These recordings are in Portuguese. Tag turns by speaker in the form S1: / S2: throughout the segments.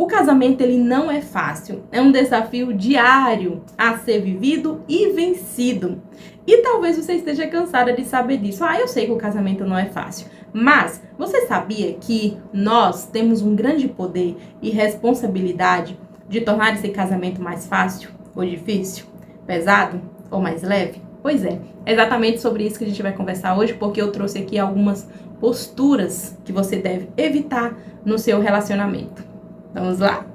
S1: O casamento, ele não é fácil, é um desafio diário a ser vivido e vencido. E talvez você esteja cansada de saber disso. Eu sei que o casamento não é fácil, mas você sabia que nós temos um grande poder e responsabilidade de tornar esse casamento mais fácil ou difícil, pesado ou mais leve? Pois é exatamente sobre isso que a gente vai conversar hoje, porque eu trouxe aqui algumas posturas que você deve evitar no seu relacionamento. Vamos lá?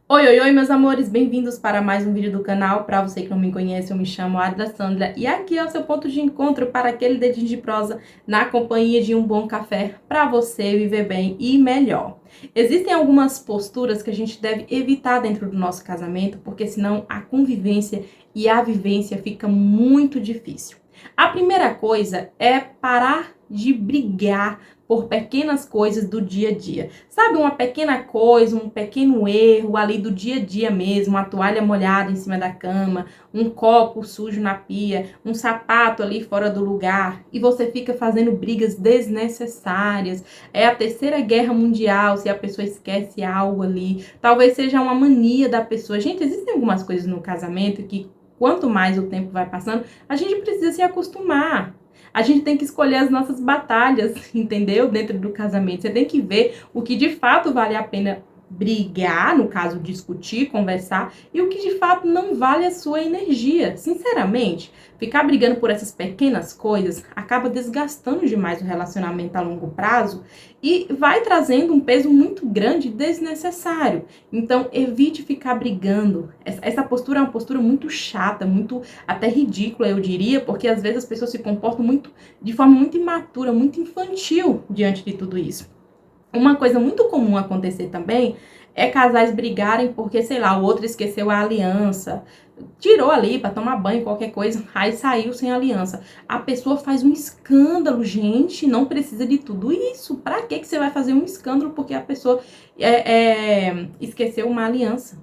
S1: Oi, meus amores, bem-vindos para mais um vídeo do canal. Para você que não me conhece, eu me chamo Adla Sandra e aqui é o seu ponto de encontro para aquele dedinho de prosa na companhia de um bom café para você viver bem e melhor. Existem algumas posturas que a gente deve evitar dentro do nosso casamento, porque senão a convivência e a vivência fica muito difícil. A primeira coisa é parar de brigar por pequenas coisas do dia a dia. Sabe, uma pequena coisa, um pequeno erro ali do dia a dia mesmo, uma toalha molhada em cima da cama, um copo sujo na pia, um sapato ali fora do lugar, e você fica fazendo brigas desnecessárias. É a terceira guerra mundial se a pessoa esquece algo ali. Talvez seja uma mania da pessoa. Gente, existem algumas coisas no casamento que quanto mais o tempo vai passando, a gente precisa se acostumar. A gente tem que escolher as nossas batalhas, entendeu? Dentro do casamento. Você tem que ver o que de fato vale a pena brigar, no caso, discutir, conversar, e o que de fato não vale a sua energia. Sinceramente, ficar brigando por essas pequenas coisas acaba desgastando demais o relacionamento a longo prazo e vai trazendo um peso muito grande desnecessário. Então, evite ficar brigando. Essa postura é uma postura muito chata, muito até ridícula, eu diria, porque às vezes as pessoas se comportam de forma muito imatura, muito infantil diante de tudo isso. Uma coisa muito comum acontecer também é casais brigarem porque, sei lá, o outro esqueceu a aliança, tirou ali para tomar banho, qualquer coisa, aí saiu sem aliança. A pessoa faz um escândalo, gente, não precisa de tudo isso. Para que você vai fazer um escândalo porque a pessoa esqueceu uma aliança?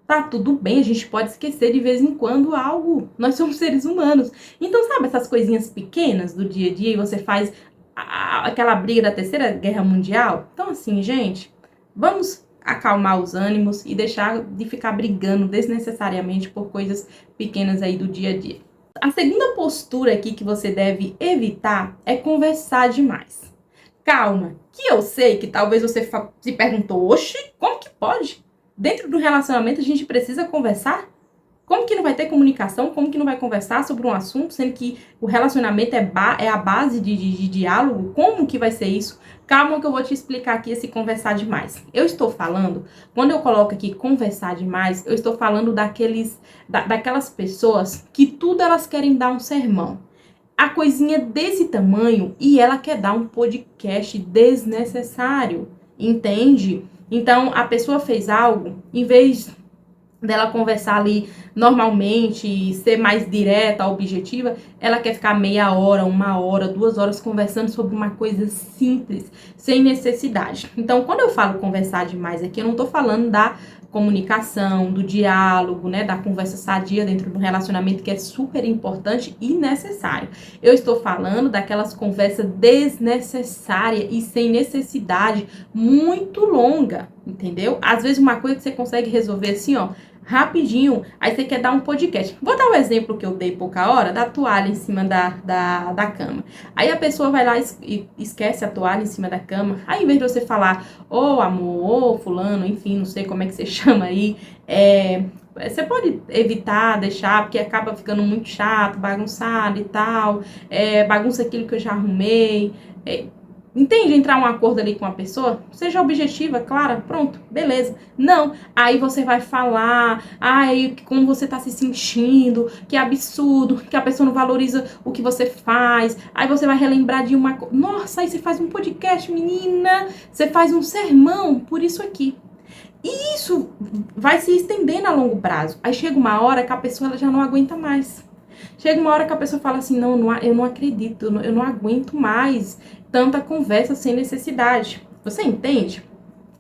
S1: Tá tudo bem, a gente pode esquecer de vez em quando algo. Nós somos seres humanos. Então, sabe essas coisinhas pequenas do dia a dia e você faz aquela briga da terceira guerra mundial? Então, assim, gente, vamos acalmar os ânimos e deixar de ficar brigando desnecessariamente por coisas pequenas aí do dia a dia. A segunda postura aqui que você deve evitar é conversar demais. Calma, que eu sei que talvez você se perguntou, oxe, como que pode? Dentro do relacionamento a gente precisa conversar? Como que não vai ter comunicação? Como que não vai conversar sobre um assunto, sendo que o relacionamento é a base de diálogo? Como que vai ser isso? Calma que eu vou te explicar aqui esse conversar demais. Eu estou falando, quando eu coloco aqui conversar demais, eu estou falando daquelas pessoas que tudo elas querem dar um sermão. A coisinha desse tamanho e ela quer dar um podcast desnecessário, entende? Então, a pessoa fez algo, em vez dela conversar ali normalmente, ser mais direta, objetiva, ela quer ficar meia hora, 1 hora, 2 horas conversando sobre uma coisa simples, sem necessidade. Então, quando eu falo conversar demais aqui, eu não tô falando da comunicação, do diálogo, né, da conversa sadia dentro do relacionamento, que é super importante e necessário. Eu estou falando daquelas conversas desnecessárias e sem necessidade, muito longa, entendeu? Às vezes uma coisa que você consegue resolver assim, ó, rapidinho, aí você quer dar um podcast. Vou dar o exemplo que eu dei pouca hora, da toalha em cima da cama. Aí a pessoa vai lá e esquece a toalha em cima da cama. Aí, em vez de você falar, ô amor, ô fulano, enfim, não sei como é que você chama aí, você pode evitar, deixar, porque acaba ficando muito chato, bagunçado e tal, bagunça aquilo que eu já arrumei, entende? Entrar um acordo ali com a pessoa, seja objetiva, clara, pronto, beleza. Não, aí você vai falar, como você tá se sentindo, que absurdo, que a pessoa não valoriza o que você faz, aí você vai relembrar de uma coisa, nossa, aí você faz um podcast, menina, você faz um sermão por isso aqui. E isso vai se estendendo a longo prazo. Aí chega uma hora que a pessoa ela já não aguenta mais. Chega uma hora que a pessoa fala assim, não, eu não acredito, eu não aguento mais tanta conversa sem necessidade. Você entende?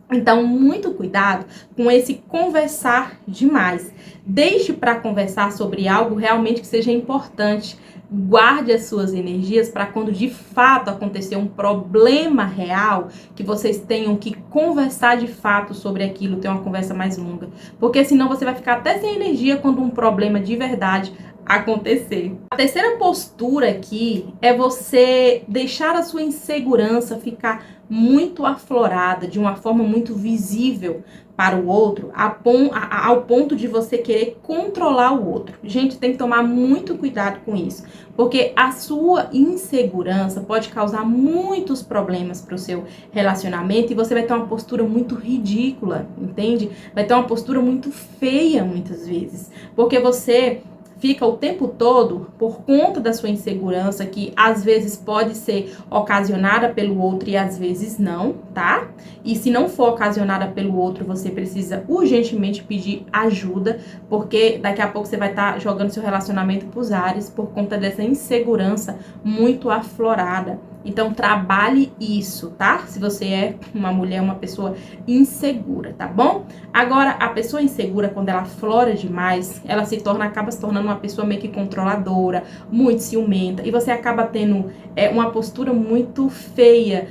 S1: Então, muito cuidado com esse conversar demais. Deixe para conversar sobre algo realmente que seja importante. Guarde as suas energias para quando de fato acontecer um problema real, que vocês tenham que conversar de fato sobre aquilo, ter uma conversa mais longa. Porque senão você vai ficar até sem energia quando um problema de verdade acontecer. A terceira postura aqui é você deixar a sua insegurança ficar muito aflorada, de uma forma muito visível para o outro, ao ponto de você querer controlar o outro. Gente, tem que tomar muito cuidado com isso, porque a sua insegurança pode causar muitos problemas para o seu relacionamento e você vai ter uma postura muito ridícula, entende? Vai ter uma postura muito feia muitas vezes, porque você fica o tempo todo, por conta da sua insegurança, que às vezes pode ser ocasionada pelo outro e às vezes não, tá? E se não for ocasionada pelo outro, você precisa urgentemente pedir ajuda, porque daqui a pouco você vai estar jogando seu relacionamento pros ares por conta dessa insegurança muito aflorada. Então, trabalhe isso, tá? Se você é uma mulher, uma pessoa insegura, tá bom? Agora, a pessoa insegura, quando ela aflora demais, ela acaba se tornando uma pessoa meio que controladora, muito ciumenta, e você acaba tendo uma postura muito feia,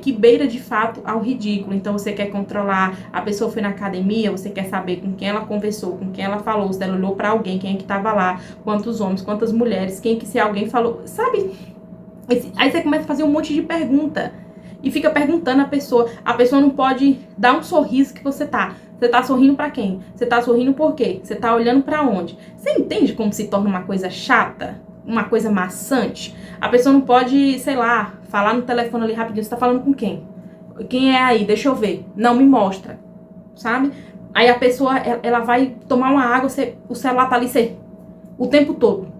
S1: que beira de fato ao ridículo. Então, você quer controlar, a pessoa foi na academia, você quer saber com quem ela conversou, com quem ela falou, se ela olhou pra alguém, quem é que tava lá, quantos homens, quantas mulheres, se alguém falou, sabe? Aí você começa a fazer um monte de pergunta e fica perguntando a pessoa não pode dar um sorriso que você tá sorrindo pra quem? Você tá sorrindo por quê? Você tá olhando pra onde? Você entende como se torna uma coisa chata? Uma coisa maçante? A pessoa não pode, sei lá, falar no telefone ali rapidinho, você tá falando com quem? Quem é aí? Deixa eu ver. Não, me mostra, sabe? Aí a pessoa, ela vai tomar uma água, o celular tá ali o tempo todo.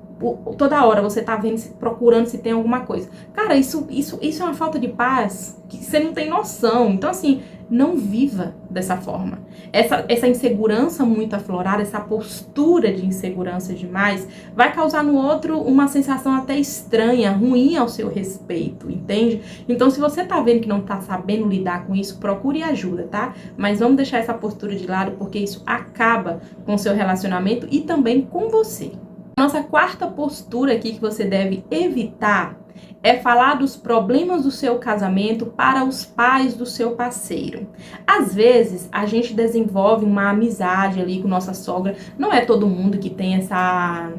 S1: Toda hora você tá vendo, procurando se tem alguma coisa. Cara, isso é uma falta de paz que você não tem noção. Então, assim, não viva dessa forma. Essa insegurança muito aflorada, essa postura de insegurança demais, vai causar no outro uma sensação até estranha, ruim ao seu respeito, entende? Então, se você tá vendo que não tá sabendo lidar com isso, procure ajuda, tá? Mas vamos deixar essa postura de lado, porque isso acaba com o seu relacionamento e também com você. Nossa quarta postura aqui que você deve evitar é falar dos problemas do seu casamento para os pais do seu parceiro. Às vezes, a gente desenvolve uma amizade ali com nossa sogra. Não é todo mundo que tem essa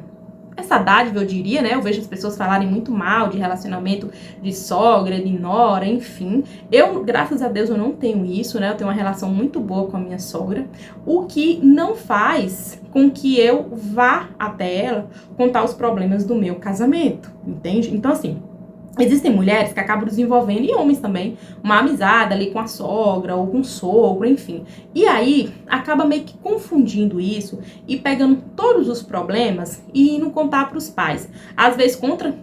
S1: dádiva, eu diria, né? Eu vejo as pessoas falarem muito mal de relacionamento de sogra, de nora, enfim. Eu, graças a Deus, eu não tenho isso, né? Eu tenho uma relação muito boa com a minha sogra, o que não faz com que eu vá até ela contar os problemas do meu casamento, entende? Então, assim, existem mulheres que acabam desenvolvendo, e homens também, uma amizade ali com a sogra ou com o sogro, enfim. E aí, acaba meio que confundindo isso e pegando todos os problemas e indo contar para os pais. Às vezes, conta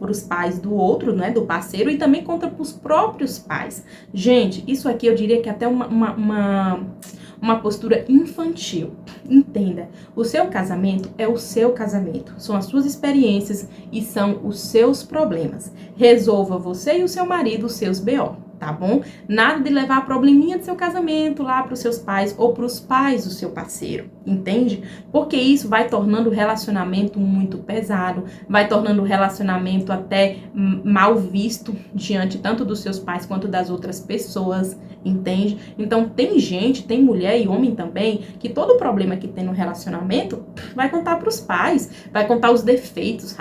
S1: para os pais do outro, né, do parceiro, e também conta para os próprios pais. Gente, isso aqui eu diria que é até uma postura infantil. Entenda, o seu casamento é o seu casamento, são as suas experiências e são os seus problemas. Resolva você e o seu marido os seus BO, tá bom? Nada de levar a probleminha do seu casamento lá para os seus pais ou para os pais do seu parceiro, entende? Porque isso vai tornando o relacionamento muito pesado, vai tornando o relacionamento até mal visto diante tanto dos seus pais quanto das outras pessoas, entende? Então tem mulher e homem também que todo problema que tem no relacionamento vai contar para os pais, vai contar os defeitos.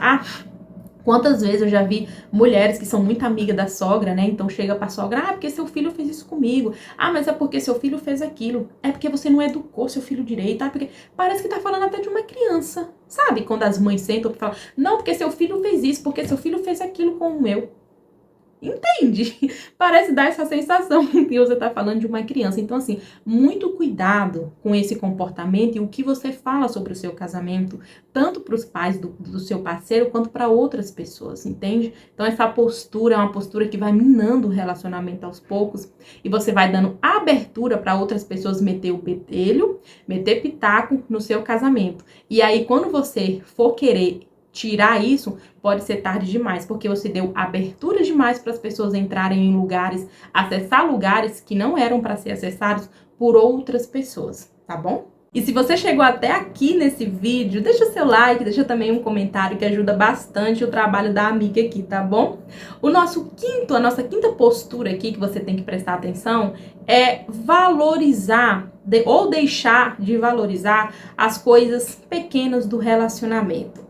S1: Quantas vezes eu já vi mulheres que são muito amigas da sogra, né? Então chega pra sogra, porque seu filho fez isso comigo. Mas é porque seu filho fez aquilo. É porque você não educou seu filho direito. Porque parece que tá falando até de uma criança. Sabe? Quando as mães sentam e falam, não, porque seu filho fez isso, porque seu filho fez aquilo com o meu. Entende? Parece dar essa sensação que você tá falando de uma criança. Então, assim, muito cuidado com esse comportamento e o que você fala sobre o seu casamento, tanto para os pais do seu parceiro, quanto para outras pessoas, entende? Então, essa postura é uma postura que vai minando o relacionamento aos poucos e você vai dando abertura para outras pessoas meter o bedelho, meter pitaco no seu casamento. E aí, quando você for querer tirar isso, pode ser tarde demais, porque você deu abertura demais para as pessoas entrarem em lugares, acessar lugares que não eram para ser acessados por outras pessoas, tá bom? E se você chegou até aqui nesse vídeo, deixa o seu like, deixa também um comentário que ajuda bastante o trabalho da amiga aqui, tá bom? A nossa quinta postura aqui que você tem que prestar atenção é valorizar ou deixar de valorizar as coisas pequenas do relacionamento.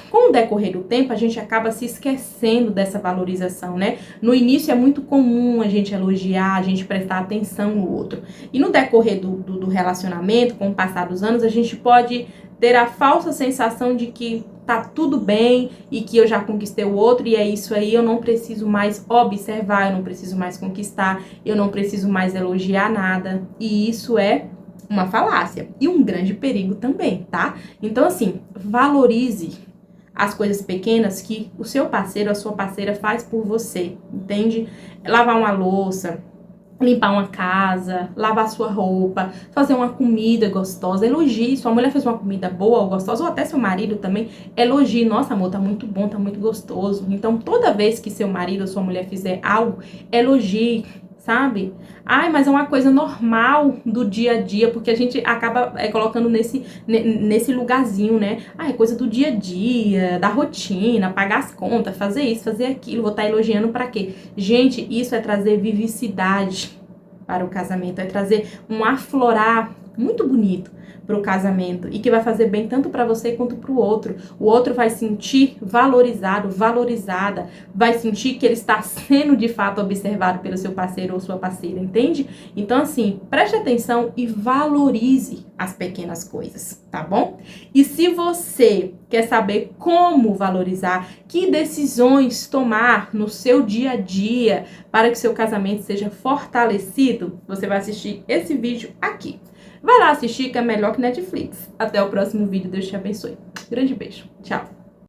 S1: Com o decorrer do tempo, a gente acaba se esquecendo dessa valorização, né? No início é muito comum a gente elogiar, a gente prestar atenção no outro. E no decorrer do relacionamento, com o passar dos anos, a gente pode ter a falsa sensação de que tá tudo bem e que eu já conquistei o outro e é isso aí, eu não preciso mais observar, eu não preciso mais conquistar, eu não preciso mais elogiar nada. E isso é uma falácia e um grande perigo também, tá? Então, assim, valorize as coisas pequenas que o seu parceiro, a sua parceira faz por você, entende? Lavar uma louça, limpar uma casa, lavar sua roupa, fazer uma comida gostosa, elogie. Sua mulher fez uma comida boa ou gostosa, ou até seu marido também, elogie. Nossa, amor, tá muito bom, tá muito gostoso. Então, toda vez que seu marido ou sua mulher fizer algo, elogie, sabe? Ai, mas é uma coisa normal do dia a dia, porque a gente acaba colocando nesse lugarzinho, né? Ah, é coisa do dia a dia, da rotina, pagar as contas, fazer isso, fazer aquilo, vou estar elogiando pra quê? Gente, isso é trazer vivacidade para o casamento, é trazer um aflorar muito bonito para o casamento e que vai fazer bem tanto para você quanto para o outro. O outro vai sentir valorizado, valorizada, vai sentir que ele está sendo de fato observado pelo seu parceiro ou sua parceira, entende? Então, assim, preste atenção e valorize as pequenas coisas, tá bom? E se você quer saber como valorizar, que decisões tomar no seu dia a dia para que seu casamento seja fortalecido, você vai assistir esse vídeo aqui. Vai lá assistir que é melhor que Netflix. Até o próximo vídeo. Deus te abençoe. Grande beijo. Tchau.